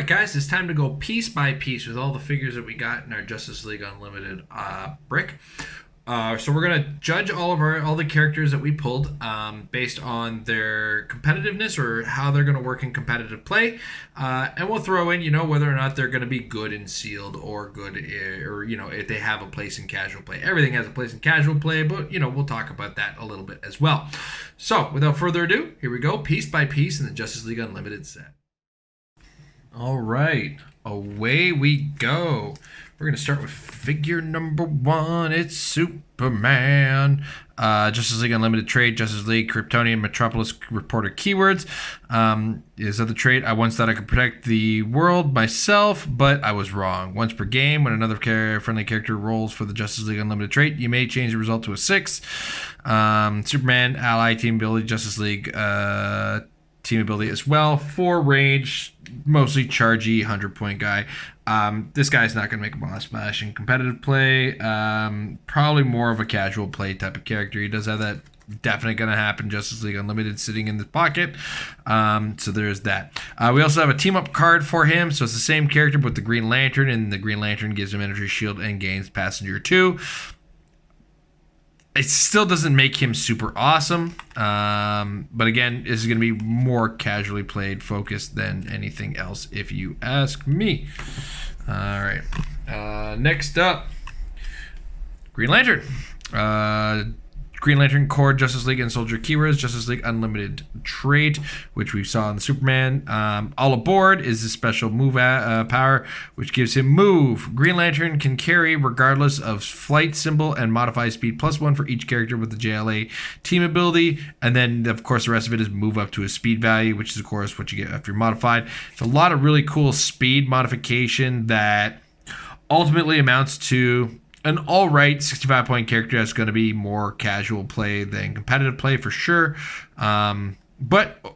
guys, it's time to go piece by piece with all the figures that we got in our Justice League Unlimited brick. So we're gonna judge all the characters that we pulled based on their competitiveness or how they're gonna work in competitive play, and we'll throw in, whether or not they're gonna be good in sealed or good, or if they have a place in casual play. Everything has a place in casual play, but we'll talk about that a little bit as well. So without further ado, here we go, piece by piece in the Justice League Unlimited set. All right, away we go. We're going to start with figure number 1. It's Superman. Justice League Unlimited trait, Justice League, Kryptonian Metropolis Reporter keywords. Is other trait, I once thought I could protect the world myself, but I was wrong. Once per game, when another friendly character rolls for the Justice League Unlimited trait, you may change the result to a 6. Superman, ally, team ability, Justice League team ability as well. 4 range, mostly chargy, 100-point guy. This guy's not going to make a boss smash in competitive play. Probably more of a casual play type of character. He does have that definitely going to happen Justice League Unlimited sitting in his pocket. So there's that. We also have a team up card for him. So it's the same character but the Green Lantern, and the Green Lantern gives him energy shield and gains passenger 2. It still doesn't make him super awesome, but again, this is going to be more casually played focused than anything else, if you ask me. All right, next up, Green Lantern. Green Lantern Core, Justice League and Soldier keywords, Justice League Unlimited trait, which we saw in the Superman. All Aboard is a special move power, which gives him move. Green Lantern can carry regardless of flight symbol and modify speed +1 for each character with the JLA team ability. And then, of course, the rest of it is move up to a speed value, which is, of course, what you get after you're modified. It's a lot of really cool speed modification that ultimately amounts to an alright 65-point character that's going to be more casual play than competitive play for sure. But,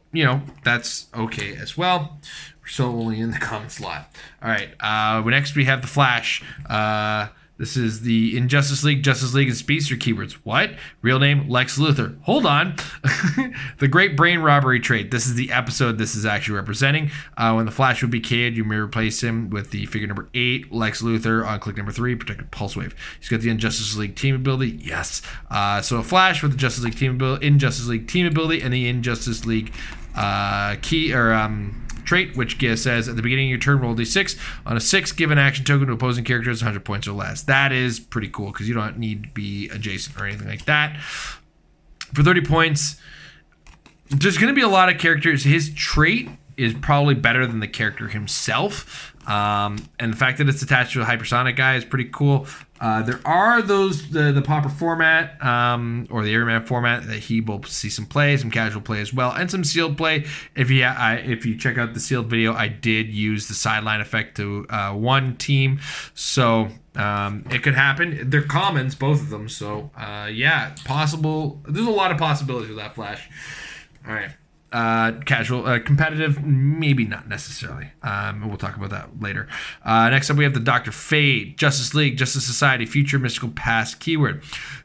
that's okay as well. We're still only in the common slot. Alright, next we have the Flash. This is the Justice League and Speedster keywords. What? Real name, Lex Luthor. Hold on. The Great Brain Robbery trait. This is the episode this is actually representing. When the Flash would be killed, you may replace him with the figure number 8, Lex Luthor, on click number 3, Protected Pulse Wave. He's got the Injustice League team ability. Yes. So a Flash with the Justice League team ability, Injustice League team ability, and the Injustice League trait, which says at the beginning of your turn, roll d6. On a 6, give an action token to opposing characters 100 points or less. That is pretty cool because you don't need to be adjacent or anything like that. For 30 points, there's going to be a lot of characters. His trait is probably better than the character himself. And the fact that it's attached to a hypersonic guy is pretty cool. There are the Popper format or the Airman format that he will see some play, some casual play as well, and some sealed play. If you check out the sealed video, I did use the sideline effect to one team, so it could happen. They're commons, both of them, so yeah, possible. There's a lot of possibilities with that Flash. All right. Casual, competitive, maybe not necessarily. We'll talk about that later. Next up, we have the Dr. Fate, Justice League, Justice Society, Future, Mystical Past keyword.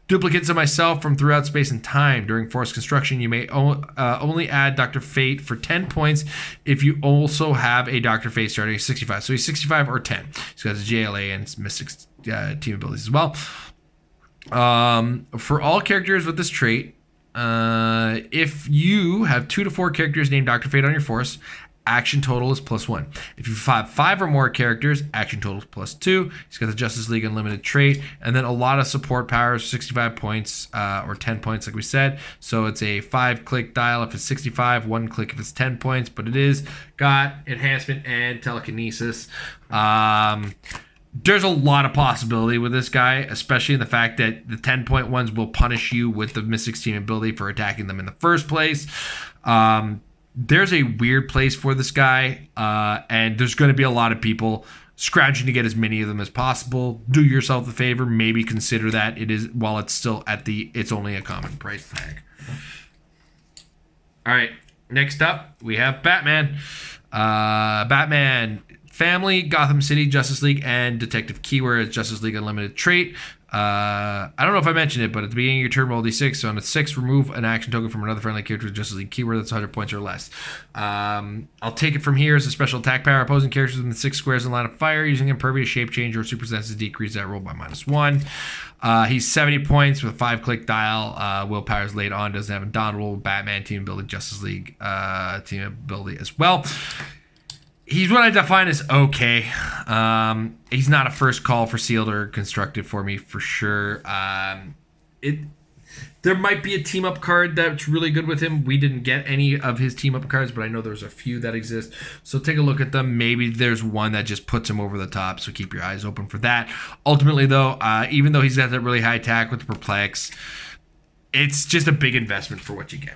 Duplicates of myself from throughout space and time. During force construction, you may only add Dr. Fate for 10 points if you also have a Dr. Fate starting at 65. So he's 65 or 10. He's got his JLA and Mystic team abilities as well. For all characters with this trait, if you have 2 to 4 characters named Dr. Fate on your force, action total is +1. If you have 5 or more characters, action total is +2. He's got the Justice League Unlimited trait, and then a lot of support powers, 65 points or 10 points, like we said. So it's a 5-click dial if it's 65, 1 click if it's 10 points, but it is got enhancement and telekinesis. There's a lot of possibility with this guy, especially in the fact that the 10-point ones will punish you with the Mystics team ability for attacking them in the first place. There's a weird place for this guy, and there's going to be a lot of people scrounging to get as many of them as possible. Do yourself the favor, maybe consider that it is, while it's still at it's only a common price tag. All right, next up we have Batman. Batman Family, Gotham City, Justice League, and Detective Keywords, Justice League Unlimited trait. I don't know if I mentioned it, but at the beginning of your turn, roll d6. So on a 6, remove an action token from another friendly character with Justice League keyword that's 100 points or less. I'll take it from here as a special attack power. Opposing characters within 6 squares in line of fire using impervious, shape change, or super senses decrease that roll by -1. He's 70 points with a 5-click dial. Willpower is laid on, doesn't have indomitable. Batman team ability, Justice League team ability as well. He's what I define as okay. He's not a first call for sealed or constructed for me for sure. There might be a team up card that's really good with him. We didn't get any of his team up cards, but I know there's a few that exist. So take a look at them. Maybe there's one that just puts him over the top. So keep your eyes open for that. Ultimately, though, even though he's got that really high attack with the Perplex, it's just a big investment for what you get.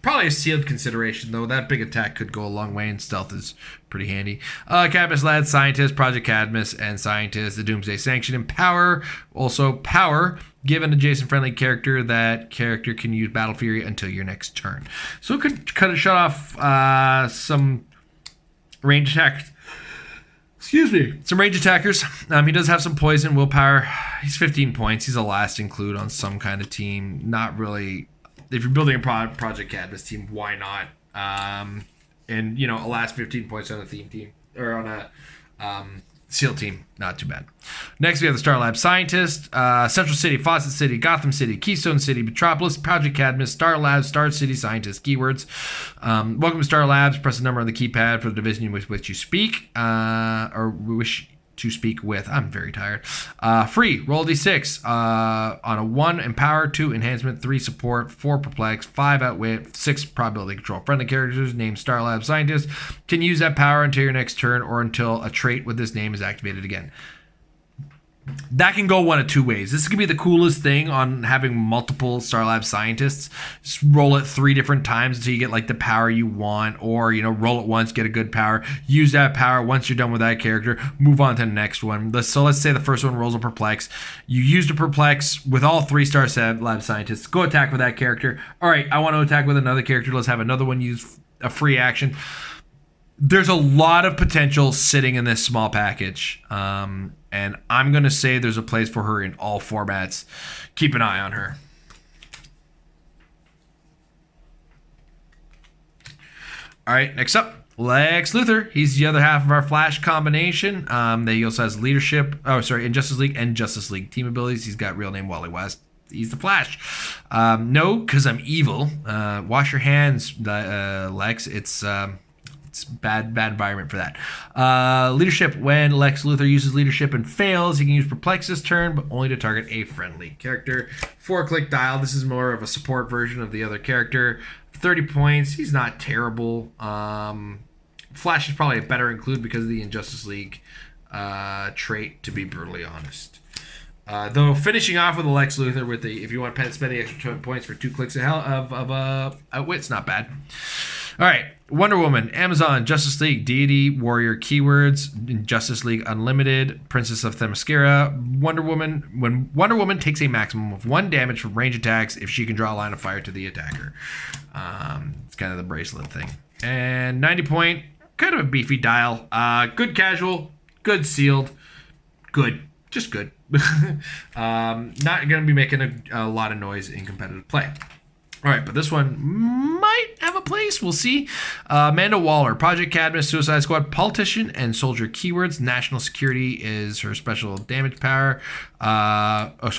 Probably a sealed consideration, though. That big attack could go a long way, and stealth is pretty handy. Cadmus Lad, Scientist, Project Cadmus, and Scientist, the Doomsday Sanction, and Power. Also, Power, give an adjacent friendly character. That character can use Battle Fury until your next turn. So it could kind of shut off some range attacks. Excuse me. Some range attackers. He does have some poison, willpower. He's 15 points. He's a last include on some kind of team. Not really... If you're building a Project Cadmus team, why not? And, you know, a last 15 points on a theme team, or on a SEAL team, not too bad. Next, we have the Star Lab Scientist, Central City, Fawcett City, Gotham City, Keystone City, Metropolis, Project Cadmus, Star Labs, Star City Scientist, keywords. Welcome to Star Labs. Press the number on the keypad for the division with which you speak, or wish to speak with. I'm very tired. Free. Roll d6. On a 1, empower, 2, enhancement, 3, support, 4, perplex, 5, outwit, 6, probability control. Friendly characters named Star Lab Scientist can use that power until your next turn or until a trait with this name is activated again. That can go one of two ways. This could be the coolest thing on having multiple Star Lab Scientists. Just roll it 3 different times until you get like the power you want, or, you know, roll it once, get a good power, use that power. Once you're done with that character, move on to the next one. So let's say the first one rolls a perplex. You used a perplex with all 3 Star Lab Scientists. Go attack with that character. All right, I want to attack with another character. Let's have another one use a free action. There's a lot of potential sitting in this small package. And I'm going to say there's a place for her in all formats. Keep an eye on her. All right, next up, Lex Luthor. He's the other half of our Flash combination. He also has leadership. Oh, sorry, in Justice League and Justice League team abilities. He's got real name Wally West. He's the Flash. No, because I'm evil. Wash your hands, Lex. It's bad environment for that. Leadership. When Lex Luthor uses leadership and fails, he can use perplex this turn, but only to target a friendly character. 4-click dial. This is more of a support version of the other character. 30 points. He's not terrible. Flash is probably a better include because of the Injustice League trait, to be brutally honest. Though finishing off with a Lex Luthor with the, if you want to spend the extra 20 points for 2 clicks of outwit's not bad. All right, Wonder Woman, Amazon, Justice League, Deity, Warrior keywords, Justice League Unlimited, Princess of Themyscira, Wonder Woman. When Wonder Woman takes a maximum of 1 damage from range attacks, if she can draw a line of fire to the attacker. It's kind of the bracelet thing. And 90 point, kind of a beefy dial. Good casual, good sealed, good, just good. Not going to be making a lot of noise in competitive play. All right, but this one might have a place. We'll see. Amanda Waller, Project Cadmus, Suicide Squad, Politician, and Soldier keywords. National Security is her special damage power. She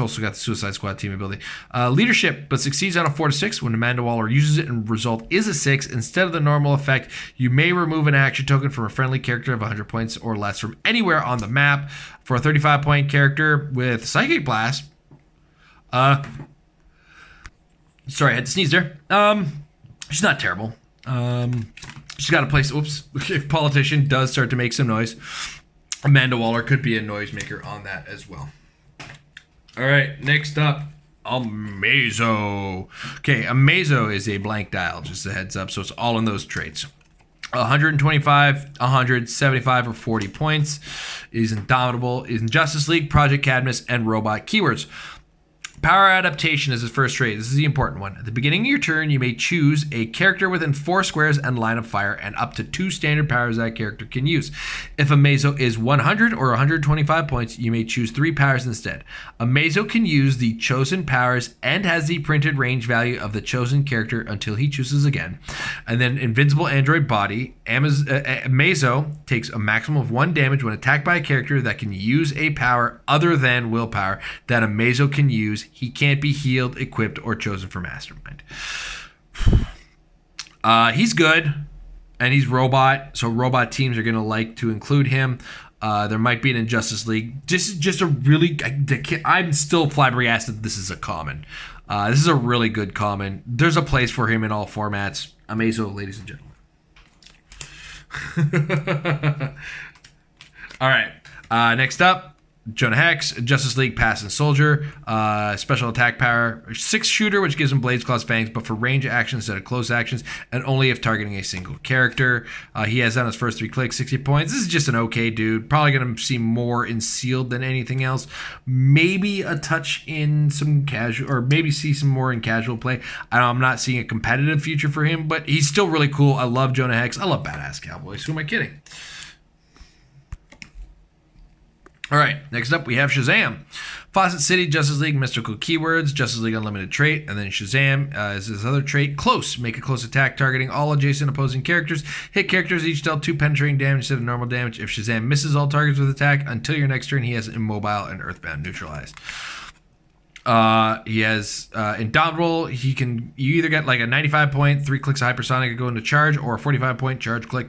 also got the Suicide Squad team ability. Leadership, but succeeds on a 4-6 when Amanda Waller uses it and result is a 6. Instead of the normal effect, you may remove an action token from a friendly character of 100 points or less from anywhere on the map. For a 35-point character with Psychic Blast, sorry, I had to sneeze there. She's not terrible. She's got a place. Oops. If Politician does start to make some noise, Amanda Waller could be a noisemaker on that as well. All right, next up, Amazo. Okay, Amazo is a blank dial, just a heads up. So it's all in those traits. 125, 175, or 40 points. Is indomitable. Is in Justice League, Project Cadmus, and Robot keywords. Power adaptation is his first trait. This is the important one. At the beginning of your turn, you may choose a character within 4 squares and line of fire, and up to 2 standard powers that character can use. If a Mazo is 100 or 125 points, you may choose 3 powers instead. A Mazo can use the chosen powers and has the printed range value of the chosen character until he chooses again. And then Invincible Android Body. Mazo takes a maximum of 1 damage when attacked by a character that can use a power other than willpower that a Mazo can use. He can't be healed, equipped, or chosen for Mastermind. He's good, and he's robot, so robot teams are going to like to include him. There might be an Injustice League. This is just a really... I'm still flabbergasted this is a common. This is a really good common. There's a place for him in all formats. Amazo, ladies and gentlemen. All right. Next up, Jonah Hex, Justice League Pass and Soldier, special attack power, 6 shooter, which gives him Blades, Claws, Fangs, but for range actions instead of close actions, and only if targeting a single character. He has on his first 3 clicks, 60 points. This is just an okay dude. Probably going to see more in sealed than anything else. Maybe a touch in some casual, or maybe see some more in casual play. I'm not seeing a competitive future for him, but he's still really cool. I love Jonah Hex. I love Badass Cowboys. Who am I kidding? All right, next up we have Shazam. Fawcett City, Justice League, mystical keywords, Justice League Unlimited trait, and then Shazam is his other trait. Close, make a close attack targeting all adjacent opposing characters. Hit characters each dealt 2 penetrating damage instead of normal damage. If Shazam misses all targets with attack, until your next turn he has immobile and earthbound neutralized. He has Indomitable. You either get like a 95 point, 3 clicks of hypersonic and go into charge, or a 45 point charge click.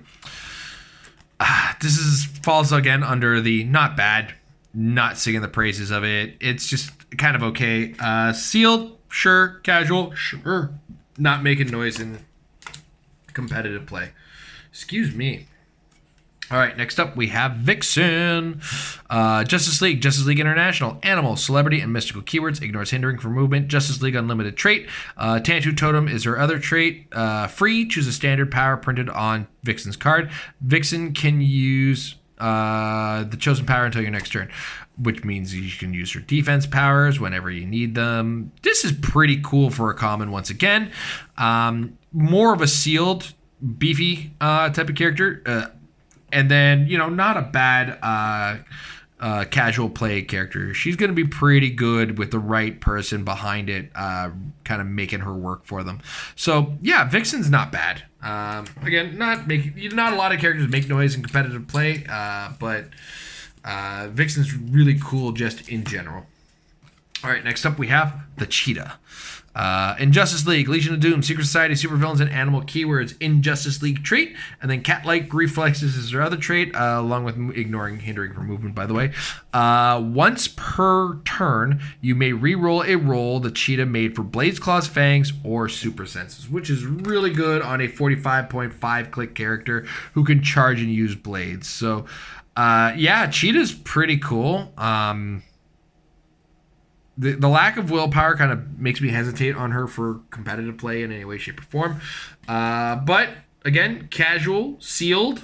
This falls again under the not bad, not singing the praises of it. It's just kind of okay. Sealed, sure. Casual, sure. Not making noise in competitive play. Excuse me. All right, next up we have Vixen. Justice League International, Animal, Celebrity, and Mystical keywords. Ignores hindering for movement. Justice League Unlimited trait. Tantu Totem is her other trait. Free, choose a standard power printed on Vixen's card. Vixen can use the chosen power until your next turn, which means you can use her defense powers whenever you need them. This is pretty cool for a common once again. More of a sealed, beefy type of character. And then, not a bad casual play character. She's going to be pretty good with the right person behind it, kind of making her work for them. So, yeah, Vixen's not bad. Again, not a lot of characters make noise in competitive play, but Vixen's really cool just in general. All right, next up we have the Cheetah. In Justice League, Legion of Doom, Secret Society, Supervillains, and Animal keywords. In Justice League trait, and then Cat-like reflexes is her other trait, along with ignoring hindering for movement, by the way. Once per turn, you may re-roll a roll the Cheetah made for Blades, Claws, Fangs, or Super Senses, which is really good on a 45.5 click character who can charge and use blades. So, yeah, Cheetah's pretty cool. The lack of willpower kind of makes me hesitate on her for competitive play in any way, shape, or form. But again, casual, sealed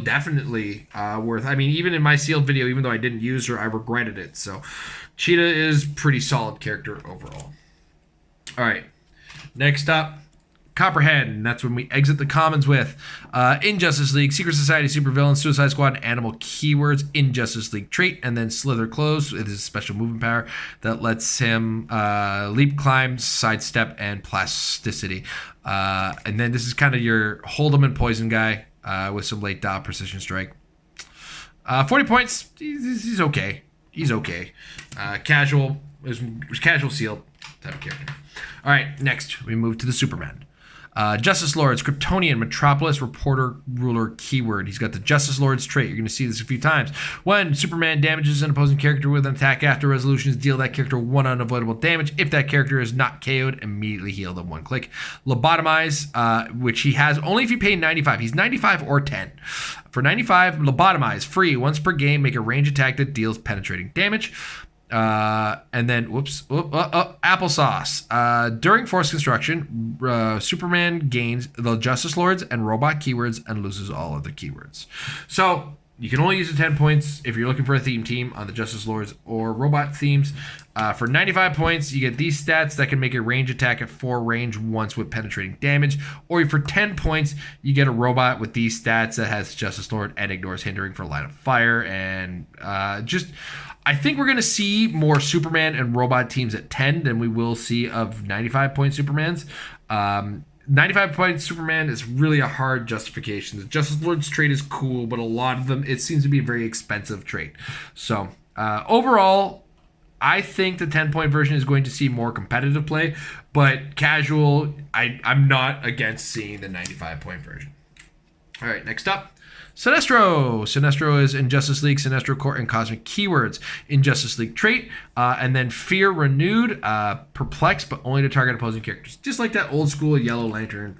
definitely worth. I mean, even in my sealed video, even though I didn't use her, I regretted it. So Cheetah is pretty solid character overall. All right, next up, Copperhead, and that's when we exit the commons with in Justice League, Secret Society, Supervillains, Suicide Squad, Animal keywords, in Justice League trait, and then Slither Close with his special movement power that lets him leap, climb, sidestep, and plasticity. And then this is kind of your Hold'em and Poison guy with some late dot precision strike. 40 points, he's okay. He's okay. Casual, was casual sealed type of character. All right, next we move to the Superman. Justice Lords, Kryptonian, Metropolis, Reporter, Ruler, keyword. He's got the Justice Lords trait. You're going to see this a few times. When Superman damages an opposing character with an attack after resolutions, deal that character 1 unavoidable damage. If that character is not KO'd, immediately heal them 1 click. Lobotomize, which he has only if you pay 95. He's 95 or 10. For 95, Lobotomize, free. Once per game, make a range attack that deals penetrating damage. And then, applesauce. During force construction, Superman gains the Justice Lords and robot keywords and loses all other keywords. So, You can only use the 10 points if you're looking for a theme team on the Justice Lords or Robot themes. For 95 points, you get these stats that can make a range attack at 4 range once with penetrating damage. Or for 10 points, you get a robot with these stats that has Justice Lord and ignores hindering for line of fire. And I think we're going to see more Superman and robot teams at 10 than we will see of 95 point Supermans. 95 point Superman is really a hard justification. The Justice Lord's trait is cool, but a lot of them, it seems to be a very expensive trait. So overall, I think the 10 point version is going to see more competitive play, but casual, I'm not against seeing the 95 point version. All right, next up. Sinestro. Sinestro is in Justice League, Sinestro Court, and Cosmic Keywords in Justice League trait. And then Fear Renewed, Perplex, but only to target opposing characters. Just like that old school Yellow Lantern.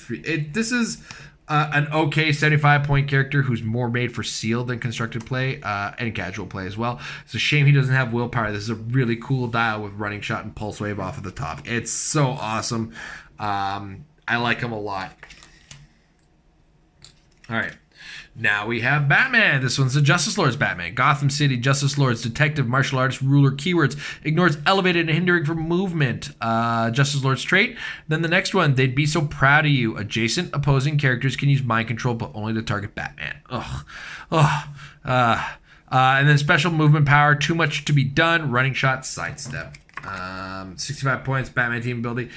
This is an okay 75-point character who's more made for sealed than constructed play and casual play as well. It's a shame he doesn't have willpower. This is a really cool dial with running shot and pulse wave off of the top. It's so awesome. I like him a lot. All right. Now we have Batman. This one's the Justice Lord's Batman. Gotham City, Justice Lord's detective, martial artist, ruler, keywords, ignores elevated and hindering for movement. Justice Lord's trait. Then the next one, they'd be so proud of you. Adjacent opposing characters can use mind control, but only to target Batman. And then special movement power, too much to be done, running shot, sidestep. 65 points, Batman team ability.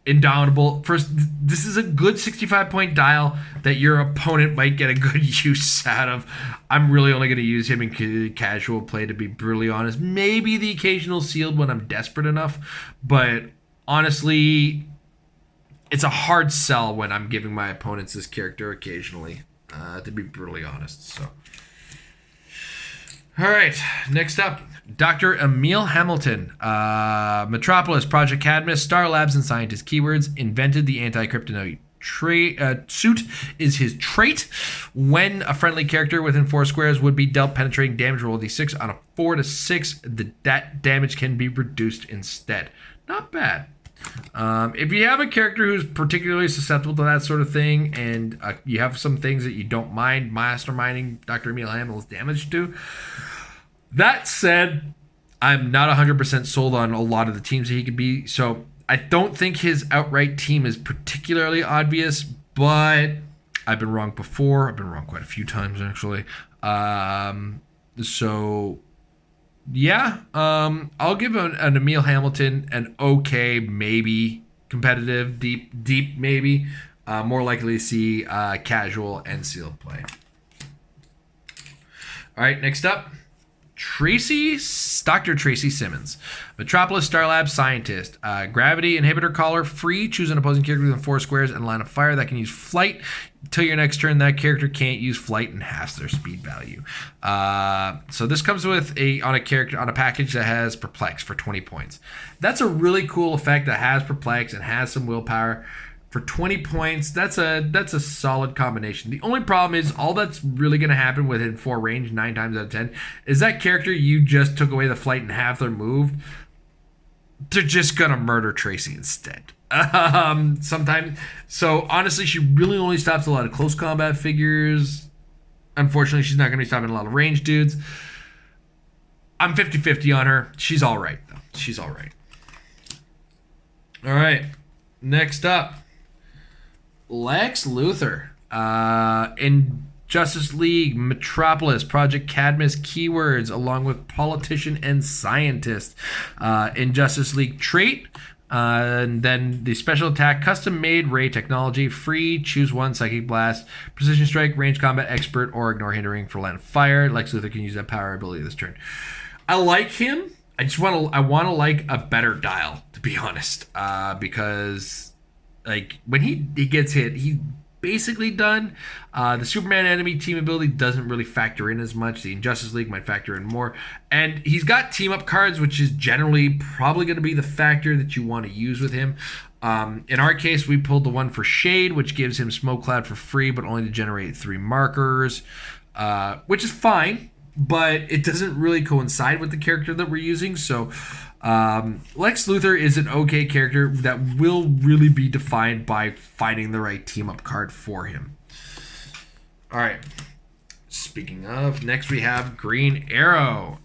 Indomitable. First, this is a good 65-point dial that your opponent might get a good use out of. I'm really only going to use him in casual play, to be brutally honest. Maybe the occasional sealed when I'm desperate enough, but honestly, it's a hard sell when I'm giving my opponents this character occasionally, to be brutally honest. So, all right, next up. Dr. Emil Hamilton, Metropolis, Project Cadmus, Star Labs, and Scientist Keywords, invented the anti-kryptonite suit is his trait. When a friendly character within 4 squares would be dealt penetrating damage, roll d6. On a 4 to 6, that damage can be reduced instead. Not bad. If you have a character who's particularly susceptible to that sort of thing, and you have some things that you don't mind masterminding Dr. Emil Hamilton's damage to, that said, I'm not 100% sold on a lot of the teams that he could be. So I don't think his outright team is particularly obvious, but I've been wrong before. I've been wrong quite a few times, actually. So, yeah, I'll give an Emil Hamilton an okay, maybe competitive, deep, maybe. More likely to see casual and sealed play. All right, next up. Dr. Tracy Simmons, Metropolis, Star Lab, Scientist, Gravity Inhibitor Collar, free. Choose an opposing character within 4 squares and line of fire that can use flight. Until your next turn, that character can't use flight and halves their speed value. So this comes with on a package that has Perplex for 20 points. That's a really cool effect that has Perplex and has some willpower. For 20 points, that's a solid combination. The only problem is all that's really going to happen within 4 range 9 times out of 10 is that character you just took away the flight and half their move. They're just going to murder Tracy instead. Sometimes. So honestly, she really only stops a lot of close combat figures. Unfortunately, she's not going to be stopping a lot of range dudes. I'm 50-50 on her. She's all right, though. She's all right. All right. Next up. Lex Luthor in Justice League, Metropolis, Project Cadmus Keywords, along with Politician and Scientist in Justice League trait. And then the special attack, custom made ray technology, free. Choose 1 psychic blast, precision strike, range combat expert, or ignore hindering for line of fire. Lex Luthor can use that power ability this turn. I like him. I want to like a better dial, to be honest, because. Like, when he gets hit, he's basically done. The Superman enemy team ability doesn't really factor in as much. The Injustice League might factor in more. And he's got team-up cards, which is generally probably going to be the factor that you want to use with him. In our case, we pulled the one for Shade, which gives him Smoke Cloud for free, but only to generate 3 markers, which is fine. But it doesn't really coincide with the character that we're using, so... Lex Luthor is an okay character that will really be defined by finding the right team-up card for him. All right. Speaking of, next we have Green Arrow.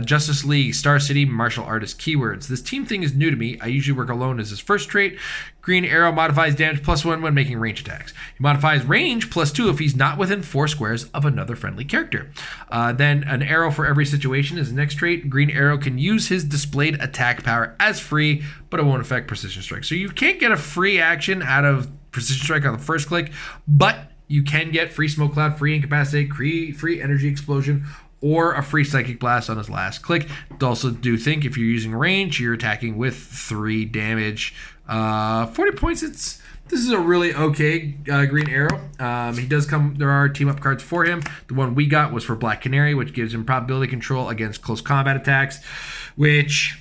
Justice League, Star City, Martial Artist keywords. This team thing is new to me. I usually work alone as his first trait. Green Arrow modifies damage +1 when making range attacks. He modifies range +2 if he's not within 4 squares of another friendly character. Then an arrow for every situation is the next trait. Green Arrow can use his displayed attack power as free, but it won't affect Precision Strike. So you can't get a free action out of Precision Strike on the first click, but you can get free Smoke Cloud, free Incapacitate, free Energy Explosion, or a free Psychic Blast on his last click. Also do think if you're using range, you're attacking with 3 damage. 40 points, this is a really okay Green Arrow. He does come, there are team up cards for him. The one we got was for Black Canary, which gives him probability control against close combat attacks, which,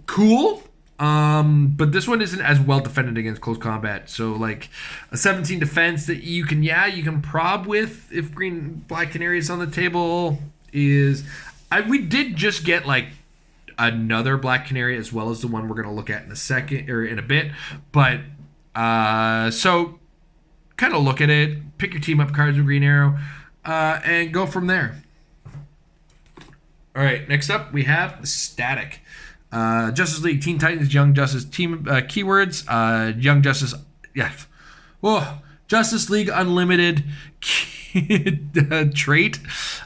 cool. But this one isn't as well defended against close combat. So like a 17 defense that you can prob with if Black Canary is on the table is, we did just get like another Black Canary as well as the one we're going to look at in a second or in a bit. But, so kind of look at it, pick your team up cards with Green Arrow, and go from there. All right, next up we have Static. Justice League, Teen Titans, Young Justice team keywords. Young Justice, yeah. Whoa. Justice League Unlimited trait.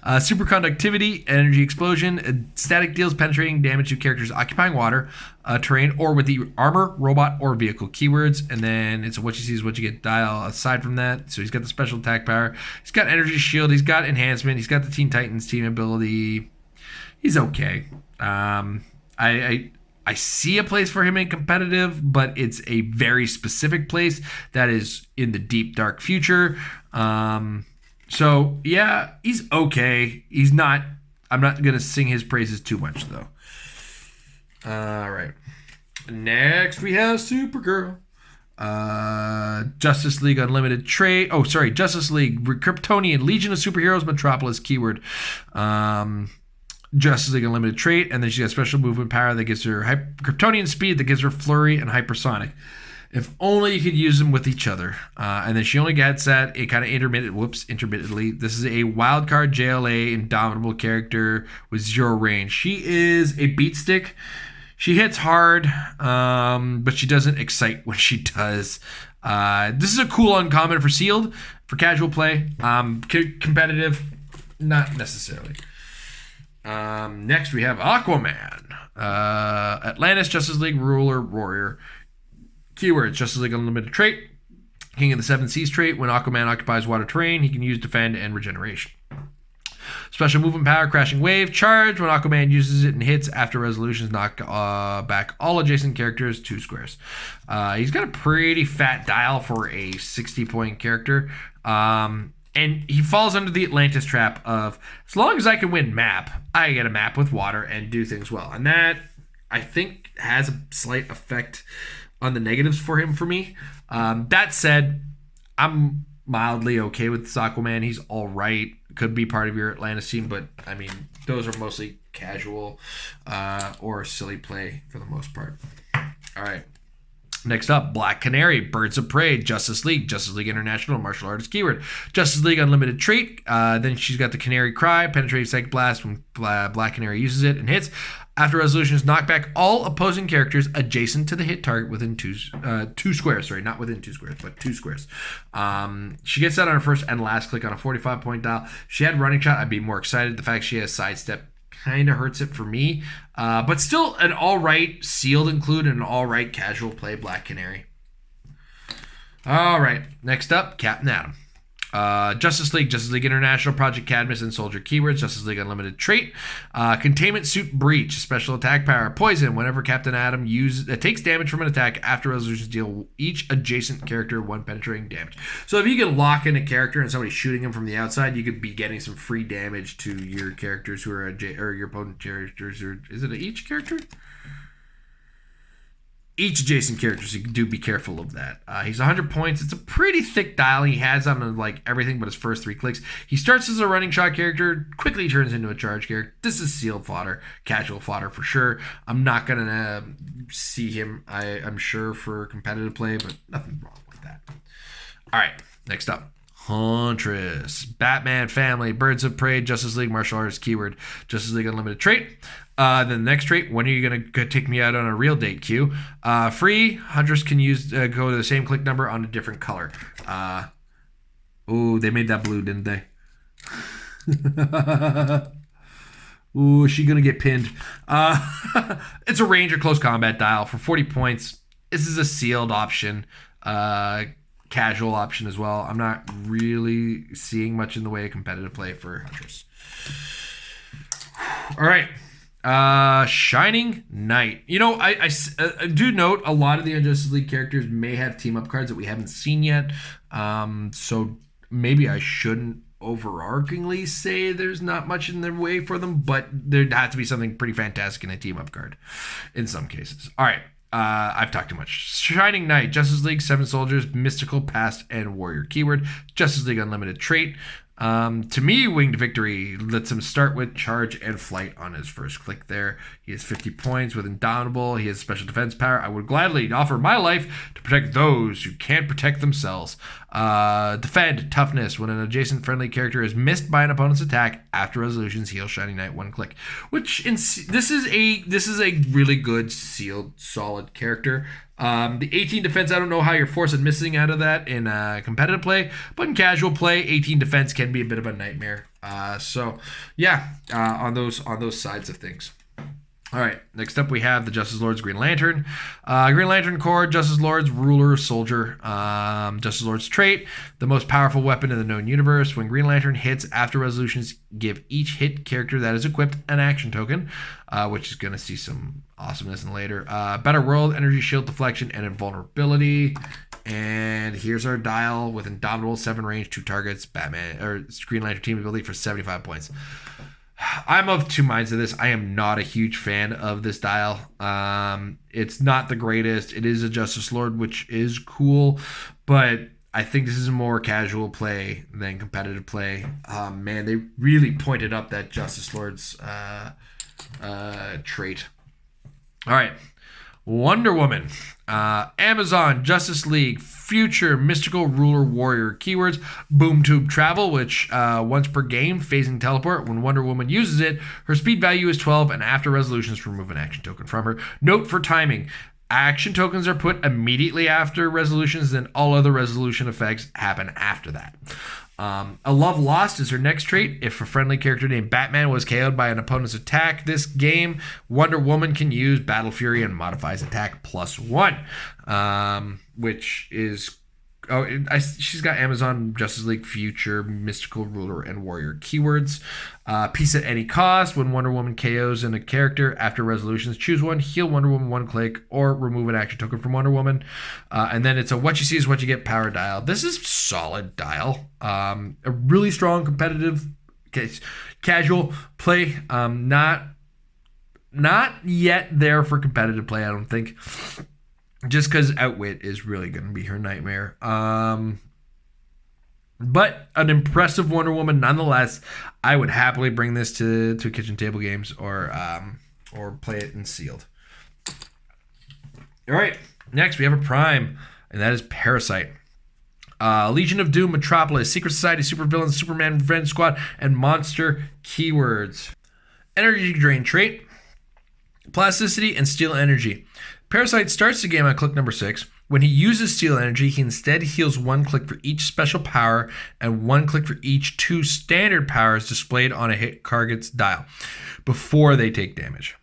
Superconductivity, Energy Explosion. Static deals penetrating damage to characters occupying water, terrain, or with the armor, robot, or vehicle keywords. And then it's what you see is what you get dial aside from that. So he's got the special attack power. He's got Energy Shield. He's got Enhancement. He's got the Teen Titans team ability. He's okay. I see a place for him in competitive, but it's a very specific place that is in the deep, dark future. So, yeah, he's okay. He's not... I'm not going to sing his praises too much, though. All right. Next, we have Supergirl. Justice League Unlimited trait. Oh, sorry. Justice League Kryptonian Legion of Superheroes Metropolis keyword. Justice League Unlimited trait, and then she has special movement power that gives her Kryptonian speed that gives her flurry and hypersonic. If only you could use them with each other. And then she only gets that a kind of intermittently. This is a wildcard JLA indomitable character with 0 range. She is a beat stick. She hits hard, but she doesn't excite when she does. This is a cool uncommon for sealed, for casual play. Competitive, not necessarily. Next, we have Aquaman. Atlantis, Justice League, Ruler, Warrior. Keywords, Justice League Unlimited trait. King of the Seven Seas trait. When Aquaman occupies water terrain, he can use Defend and Regeneration. Special movement power, Crashing Wave. Charge. When Aquaman uses it and hits after resolutions, knock back all adjacent characters 2 squares. He's got a pretty fat dial for a 60-point character. And he falls under the Atlantis trap of, as long as I can win map, I get a map with water and do things well. And that, I think, has a slight effect on the negatives for him for me. That said, I'm mildly okay with Aquaman. He's all right. Could be part of your Atlantis team, but, I mean, those are mostly casual or silly play for the most part. All right. Next up, Black Canary, Birds of Prey, Justice League International, Martial Artist keyword. Justice League Unlimited trait. Then she's got the Canary Cry, penetrating Psychic Blast when Black Canary uses it and hits. After resolutions, knock back all opposing characters adjacent to the hit target within 2 squares. Sorry, not within 2 squares, but 2 squares. She gets that on her first and last click on a 45-point dial. If she had Running Shot, I'd be more excited. The fact she has Sidestep kind of hurts it for me. But still an all-right sealed include and an all-right casual play Black Canary. All right. Next up, Captain Atom. Justice League International, Project Cadmus, and Soldier keywords. Justice League Unlimited trait. Containment Suit Breach, special attack power. Poison. Whenever Captain Atom takes damage from an attack after resolutions, deal each adjacent character 1 penetrating damage. So if you can lock in a character and somebody's shooting him from the outside, you could be getting some free damage to your characters who are or your opponent characters. Or is it each character? Each adjacent character, so you do be careful of that. He's 100 points. It's a pretty thick dial. He has on like everything but his first 3 clicks. He starts as a running shot character, quickly turns into a charge character. This is sealed fodder, casual fodder for sure. I'm not going to see him, I'm sure, for competitive play, but nothing wrong with that. All right, next up. Huntress. Batman family, Birds of Prey, Justice League, martial artist, keyword, Justice League Unlimited trait. Then the next trait, when are you going to take me out on a real date, Q? Free, Huntress can use go to the same click number on a different color. Ooh, they made that blue, didn't they? Ooh, is she going to get pinned? It's a range or close combat dial for 40 points. This is a sealed option. Casual option as well. I'm not really seeing much in the way of competitive play for Huntress. All right. Shining Knight. You know, I do note a lot of the Justice League characters may have team-up cards that we haven't seen yet. So maybe I shouldn't overarchingly say there's not much in the way for them, but there'd have to be something pretty fantastic in a team-up card in some cases. All right. I've talked too much. Shining Knight, Justice League, 7 soldiers, mystical, past, and warrior. Keyword, Justice League Unlimited trait. To me, Winged Victory lets him start with charge and flight on his first click there. He has 50 points with Indomitable. He has special defense power. I would gladly offer my life to protect those who can't protect themselves. Defend, toughness. When an adjacent friendly character is missed by an opponent's attack, after resolutions, heal Shining Knight 1 click. Which this is a really good sealed, solid character. The 18 defense, I don't know how you're forced and missing out of that in competitive play, but in casual play, 18 defense can be a bit of a nightmare. So yeah, on those sides of things. All right, next up we have the Justice Lord's Green Lantern. Green Lantern Corps, Justice Lord's ruler, soldier. Justice Lord's trait, the most powerful weapon in the known universe. When Green Lantern hits after resolutions, give each hit character that is equipped an action token, which is going to see some awesomeness in later. Better world, energy shield deflection, and invulnerability. And here's our dial with Indomitable, 7 range, 2 targets, Batman or Green Lantern team ability for 75 points. I'm of two minds of this. I am not a huge fan of this dial. It's not the greatest. It is a Justice Lord, which is cool, but I think this is more casual play than competitive play. Man, they really pointed up that Justice Lord's trait. All right. Wonder Woman, Amazon, Justice League, Future, Mystical, Ruler, Warrior. Keywords, Boom Tube Travel, which once per game, phasing teleport. When Wonder Woman uses it, her speed value is 12, and after resolutions, remove an action token from her. Note for timing. Action tokens are put immediately after resolutions, then all other resolution effects happen after that. A Love Lost is her next trait. If a friendly character named Batman was KO'd by an opponent's attack this game, Wonder Woman can use Battle Fury and modifies attack +1, which is... she's got Amazon, Justice League, Future, Mystical, Ruler, and Warrior keywords. Peace at any cost. When Wonder Woman KOs in a character after resolutions, choose one, heal Wonder Woman 1 click, or remove an action token from Wonder Woman. And then it's a what you see is what you get power dial. This is solid dial. A really strong competitive casual play. Not yet there for competitive play, I don't think. Just because Outwit is really going to be her nightmare. But an impressive Wonder Woman nonetheless. I would happily bring this to kitchen table games or play it in sealed. All right, next we have a Prime, and that is Parasite. Legion of Doom, Metropolis, Secret Society, Supervillains, Superman, Revenge Squad, and Monster keywords. Energy Drain trait, Plasticity, and Steel Energy. Parasite starts the game on click number 6. When he uses Steel Energy, he instead heals 1 click for each special power and 1 click for each 2 standard powers displayed on a hit target's dial before they take damage.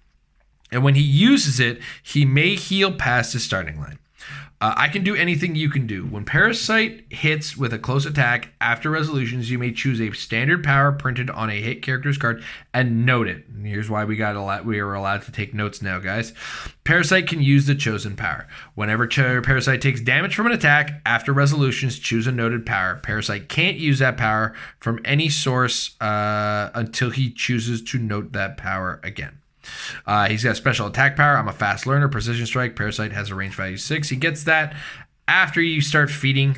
And when he uses it, he may heal past his starting line. I can do anything you can do. When Parasite hits with a close attack after resolutions, you may choose a standard power printed on a hit character's card and note it. And here's why we are allowed to take notes now, guys. Parasite can use the chosen power. Whenever Parasite takes damage from an attack after resolutions, choose a noted power. Parasite can't use that power from any source until he chooses to note that power again. He's got special attack power. I'm a fast learner. Precision strike. Parasite has a range value 6. He gets that after you start feeding.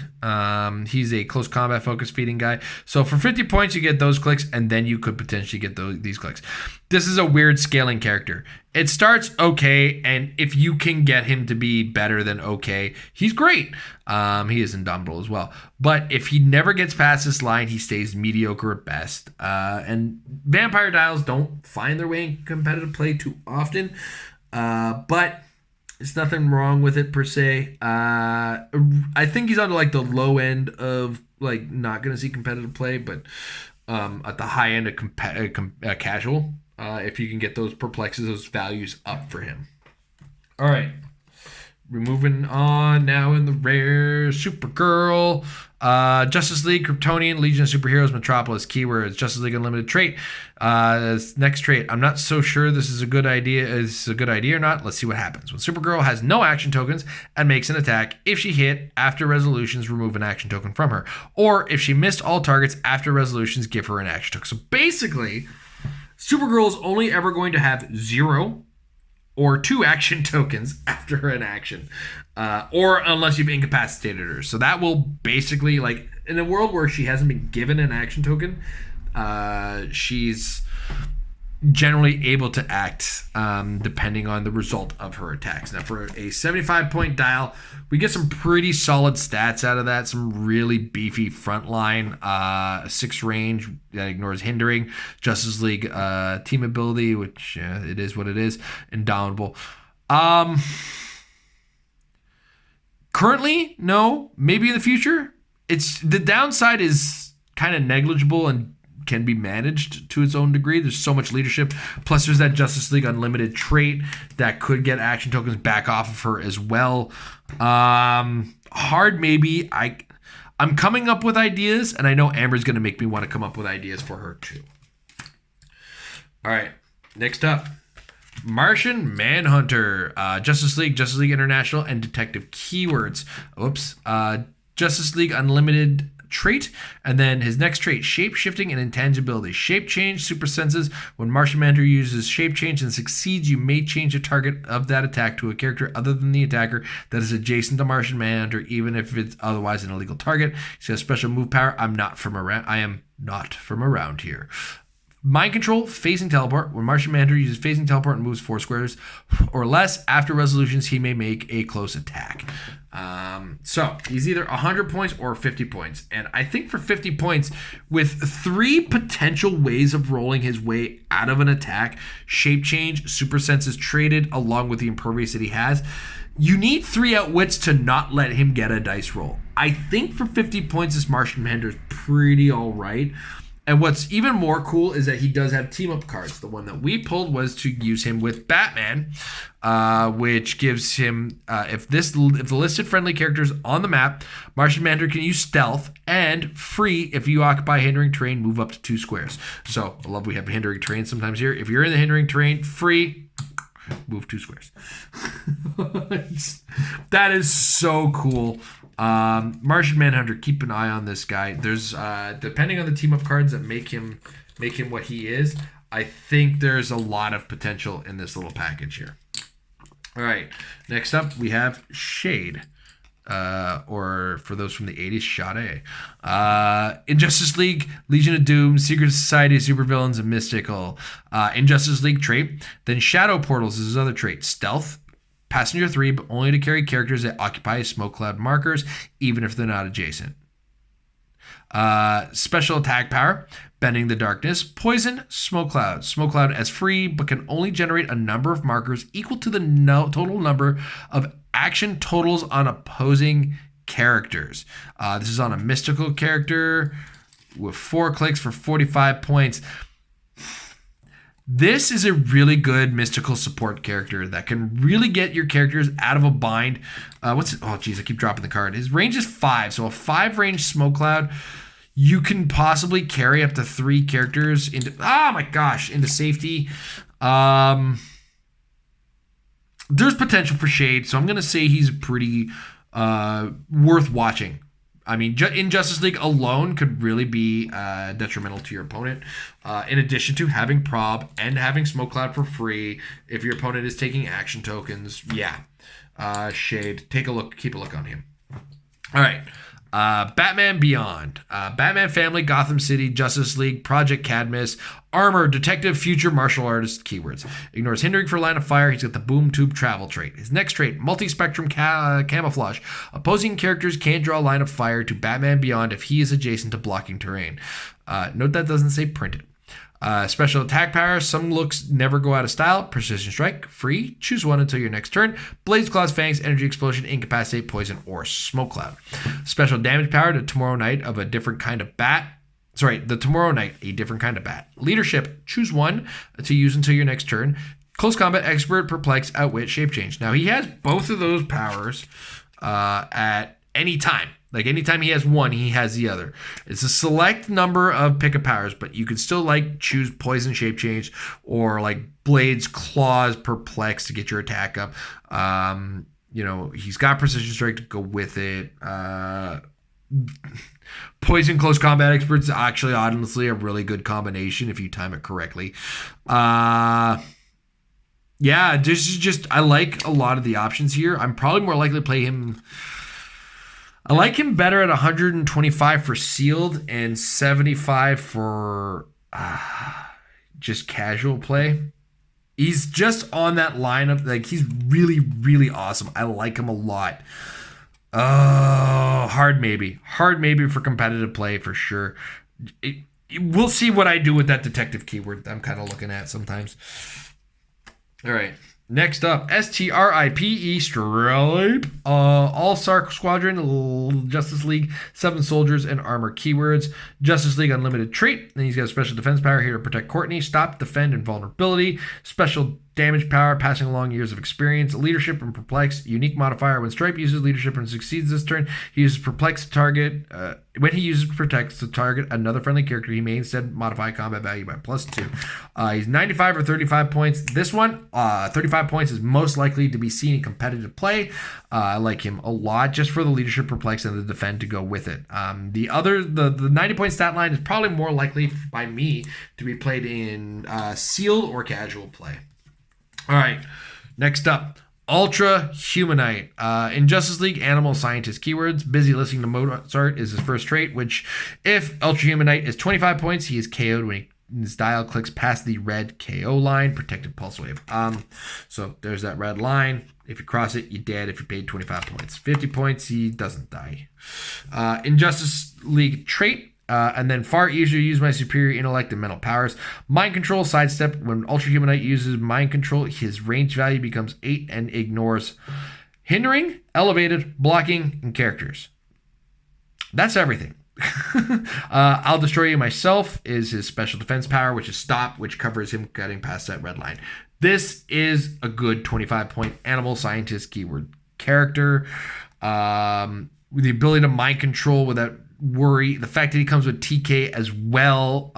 He's a close combat focused feeding guy. So for 50 points, you get those clicks, and then you could potentially get these clicks. This is a weird scaling character. It starts okay, and if you can get him to be better than okay, he's great. He is indomitable as well. But if he never gets past this line, he stays mediocre at best. And vampire dials don't find their way in competitive play too often. But there's nothing wrong with it per se. I think he's on like the low end of like not going to see competitive play, but at the high end of casual, if you can get those perplexes, those values up for him. All right. We're moving on now in the rare. Supergirl, Justice League, Kryptonian, Legion of Superheroes, Metropolis, keywords, Justice League Unlimited trait. Next trait. I'm not so sure this is a good idea. Is a good idea or not? Let's see what happens. When Supergirl has no action tokens and makes an attack, if she hit after resolutions, remove an action token from her. Or if she missed all targets after resolutions, give her an action token. So basically, Supergirl is only ever going to have 0 or 2 action tokens after an action, or unless you've incapacitated her. So that will basically, like, in a world where she hasn't been given an action token, she's generally able to act depending on the result of her attacks. Now, for a 75-point dial, we get some pretty solid stats out of that. Some really beefy front line, 6 range that ignores hindering, Justice League team ability, which it is what it is, indomitable. Currently, no. Maybe in the future. It's the downside is kind of negligible and can be managed to its own degree. There's so much leadership. Plus, there's that Justice League Unlimited trait that could get action tokens back off of her as well. Hard, maybe. I'm coming up with ideas, and I know Amber's going to make me want to come up with ideas for her too. All right, next up, Martian Manhunter, Justice League International, and Detective keywords. Oops. Justice League Unlimited trait, and then his next trait, shape shifting and intangibility. Shape change, super senses. When Martian Manhunter uses shape change and succeeds, you may change the target of that attack to a character other than the attacker that is adjacent to Martian Manhunter, even if it's otherwise an illegal target. He's got a special move power. I am not from around here. Mind control, phasing teleport. When Martian Manhunter uses phasing teleport and moves 4 squares or less after resolutions, he may make a close attack. So he's either 100 points or 50 points. And I think for 50 points, with 3 potential ways of rolling his way out of an attack, shape change, super senses traded along with the impervious that he has, you need 3 outwits to not let him get a dice roll. I think for 50 points, this Martian Manhunter is pretty all right. And what's even more cool is that he does have team-up cards. The one that we pulled was to use him with Batman, which gives him, if the listed friendly characters on the map, Martian Manhunter can use stealth and free if you occupy hindering terrain, move up to 2 squares. So I love we have hindering terrain sometimes here. If you're in the hindering terrain, free, move 2 squares. That is so cool. Martian Manhunter, keep an eye on this guy. There's depending on the team up cards that make him what he is, I think there's a lot of potential in this little package here. All right, next up we have Shade, or for those from the 80s, Sade. In Justice League, Legion of Doom, Secret Society, Supervillains, and Mystical. In Justice League trait, then Shadow Portals is his other trait. Stealth, Passenger 3, but only to carry characters that occupy smoke cloud markers, even if they're not adjacent. Special attack power, Bending the Darkness, Poison, Smoke Cloud. Smoke Cloud as free, but can only generate a number of markers equal to the total number of action totals on opposing characters. This is on a mystical character with 4 clicks for 45 points. This is a really good mystical support character that can really get your characters out of a bind. Oh, geez, I keep dropping the card. His range is 5, so a 5 range smoke cloud. You can possibly carry up to 3 characters into, into safety. There's potential for Shade, so I'm going to say he's pretty worth watching. I mean, in Justice League alone could really be detrimental to your opponent. In addition to having prob and having Smoke Cloud for free, if your opponent is taking action tokens, yeah. Shade, take a look, keep a look on him. All right. Batman Beyond, Batman Family, Gotham City, Justice League, Project Cadmus, Armor, Detective, Future, Martial Artist, keywords. Ignores hindering for line of fire. He's got the Boom Tube Travel trait. His next trait, Multi-Spectrum Camouflage. Opposing characters can't draw line of fire to Batman Beyond if he is adjacent to blocking terrain. Note that doesn't say printed. Special attack power. Some looks never go out of style. Precision strike. Free. Choose one until your next turn. Blades, claws, fangs, energy explosion, incapacitate, poison, or smoke cloud. Special damage power to Tomorrow Night of a different kind of bat. Sorry, the Tomorrow Night, a different kind of bat. Leadership. Choose one to use until your next turn. Close combat, expert, perplex, outwit, shape change. Now he has both of those powers at any time. Like anytime he has one, he has the other. It's a select number of pick-up powers, but you could still like choose poison, shape change, or like blades, claws, perplex to get your attack up. You know, he's got precision strike to go with it. Poison, close combat experts, actually honestly a really good combination if you time it correctly. Yeah, this is just, I like a lot of the options here. I'm probably more likely to play him. I like him better at 125 for sealed and 75 for just casual play. He's just on that line of, like, he's really, really awesome. I like him a lot. Hard maybe. Hard maybe for competitive play for sure. We'll see what I do with that detective keyword I'm kind of looking at sometimes. All right. Next up, STRIPE, Stripe, All-Star Squadron, Justice League, 7 Soldiers, and Armor keywords. Justice League Unlimited trait. Then he's got a special defense power here to protect Courtney, stop, defend, and vulnerability. Special damage power, passing along years of experience. Leadership and perplex, unique modifier. When Stripe uses leadership and succeeds this turn, he uses perplex to target. When he uses protects to target another friendly character, he may instead modify combat value by +2. He's 95 or 35 points. This one, 35 points is most likely to be seen in competitive play. I like him a lot just for the leadership, perplex, and the defend to go with it. The 90 point stat line is probably more likely by me to be played in sealed or casual play. All right, next up, Ultra Humanite. In Justice League, Animal Scientist keywords. Busy listening to Mozart is his first trait, which if Ultra Humanite is 25 points, he is KO'd when his dial clicks past the red KO line, protected pulse wave. So there's that red line. If you cross it, you're dead if you paid 25 points. 50 points, he doesn't die. In Justice League trait, and then far easier to use my superior intellect and mental powers. Mind control, sidestep. When Ultra Humanite uses mind control, his range value becomes 8 and ignores hindering, elevated, blocking, and characters. That's everything. I'll destroy you myself is his special defense power, which is stop, which covers him getting past that red line. This is a good 25 point animal scientist keyword character. With the ability to mind control without worry, the fact that he comes with TK as well,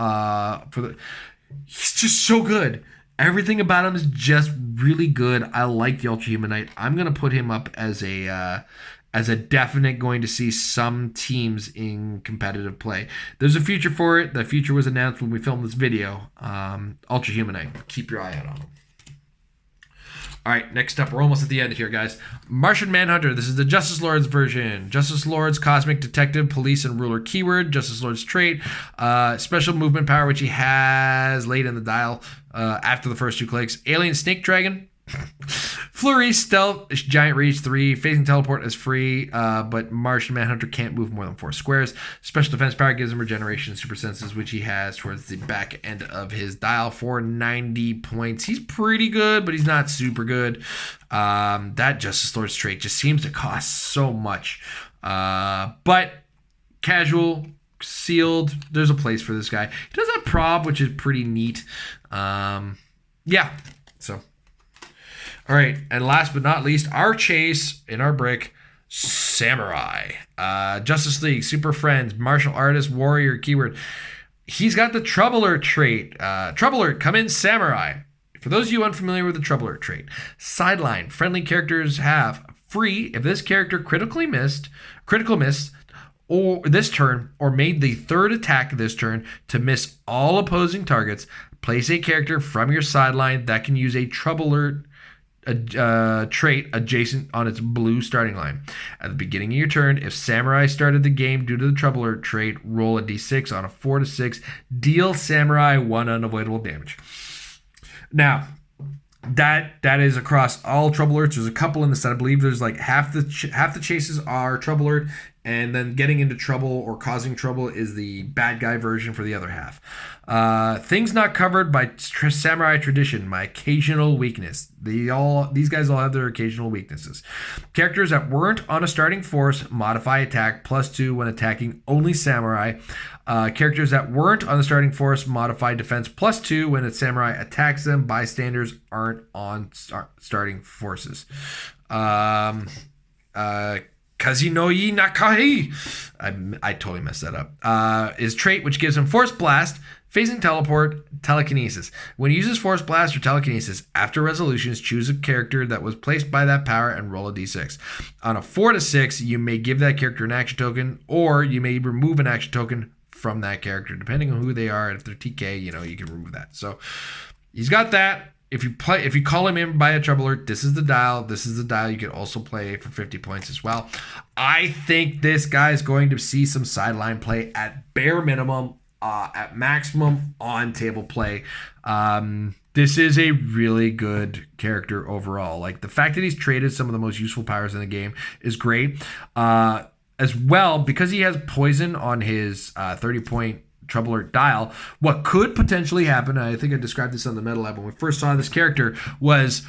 he's just so good. Everything about him is just really good. I like the Ultra Humanite. I'm gonna put him up as a definite going to see some teams in competitive play. There's a future for it. The future was announced when we filmed this video. Ultra Humanite. Keep your eye out on him. All right, next up, we're almost at the end here, guys. Martian Manhunter. This is the Justice Lords version. Justice Lords, Cosmic Detective, Police, and Ruler keyword. Justice Lords trait. Special movement power, which he has late in the dial after the first 2 clicks. Alien Snake Dragon. Flurry, Stealth, Giant Reach 3, Phasing Teleport is free, but Martian Manhunter can't move more than 4 squares. Special Defense Power gives him regeneration and super senses, which he has towards the back end of his dial for 90 points. He's pretty good, but he's not super good. That Justice Lord's trait just seems to cost so much. But casual, sealed, there's a place for this guy. He does have prob, which is pretty neat. Yeah, so... All right, and last but not least, our chase in our brick, Samurai. Justice League, Super Friends, Martial Artist, Warrior, keyword. He's got the Trouble Alert trait. Trouble Alert, come in, Samurai. For those of you unfamiliar with the Trouble Alert trait, sideline, friendly characters have free if this character critical missed, or this turn, or made the 3rd attack this turn to miss all opposing targets, place a character from your sideline that can use a Trouble Alert trait adjacent on its blue starting line. At the beginning of your turn, if Samurai started the game due to the Trouble Alert trait, roll a d6 on a 4 to 6, deal Samurai 1 unavoidable damage. Now, that is across all Trouble Alerts. There's a couple in the set. I believe there's like half the chases are Trouble Alert, and then getting into trouble or causing trouble is the bad guy version for the other half. Things not covered by Samurai tradition, my occasional weakness. These guys all have their occasional weaknesses. Characters that weren't on a starting force modify attack +2 when attacking only Samurai. Characters that weren't on the starting force modify defense +2 when a Samurai attacks them. Bystanders aren't on starting forces. Kazinoi Nakai. I totally messed that up. Is trait which gives him Force Blast, Phasing Teleport, Telekinesis. When he uses Force Blast or Telekinesis, after resolutions, choose a character that was placed by that power and roll a d6. On a 4 to 6, you may give that character an action token, or you may remove an action token from that character, depending on who they are. If they're TK, you can remove that. So he's got that. If you call him in by a Trouble Alert, this is the dial. This is the dial. You can also play for 50 points as well. I think this guy is going to see some sideline play at bare minimum, at maximum on table play. This is a really good character overall. Like, the fact that he's traded some of the most useful powers in the game is great. As well, because he has poison on his 30-point Trouble Alert dial, what could potentially happen, I think I described this on the Meta Lab when we first saw this character, was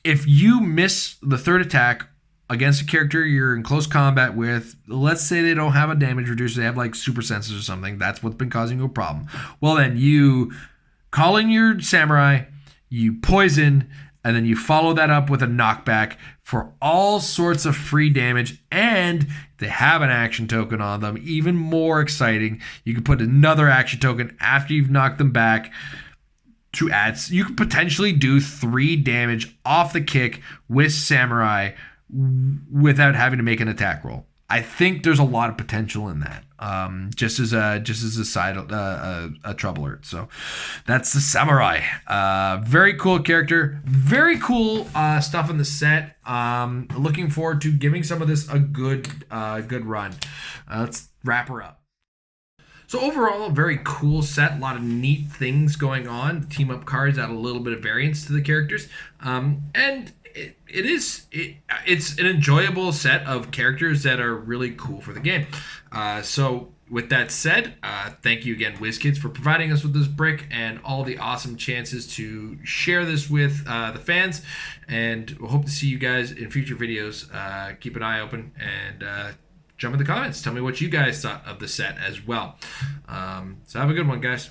if you miss the third attack against a character you're in close combat with, let's say they don't have a damage reducer, they have like super senses or something, that's what's been causing you a problem. Well, then you call in your Samurai, you poison, and then you follow that up with a knockback for all sorts of free damage, and they have an action token on them. Even more exciting, you can put another action token after you've knocked them back to add. You could potentially do 3 damage off the kick with Samurai without having to make an attack roll. I think there's a lot of potential in that. Just as a side a Trouble Alert. So that's the Samurai. Very cool character. Very cool stuff in the set. Looking forward to giving some of this a good run. Let's wrap her up. So overall, a very cool set. A lot of neat things going on. Team up cards add a little bit of variance to the characters. And it's an enjoyable set of characters that are really cool for the game. So with that said, thank you again, Wizkids, for providing us with this brick and all the awesome chances to share this with the fans. And we'll hope to see you guys in future videos. Keep an eye open and jump in the comments. Tell me what you guys thought of the set as well. So have a good one, guys.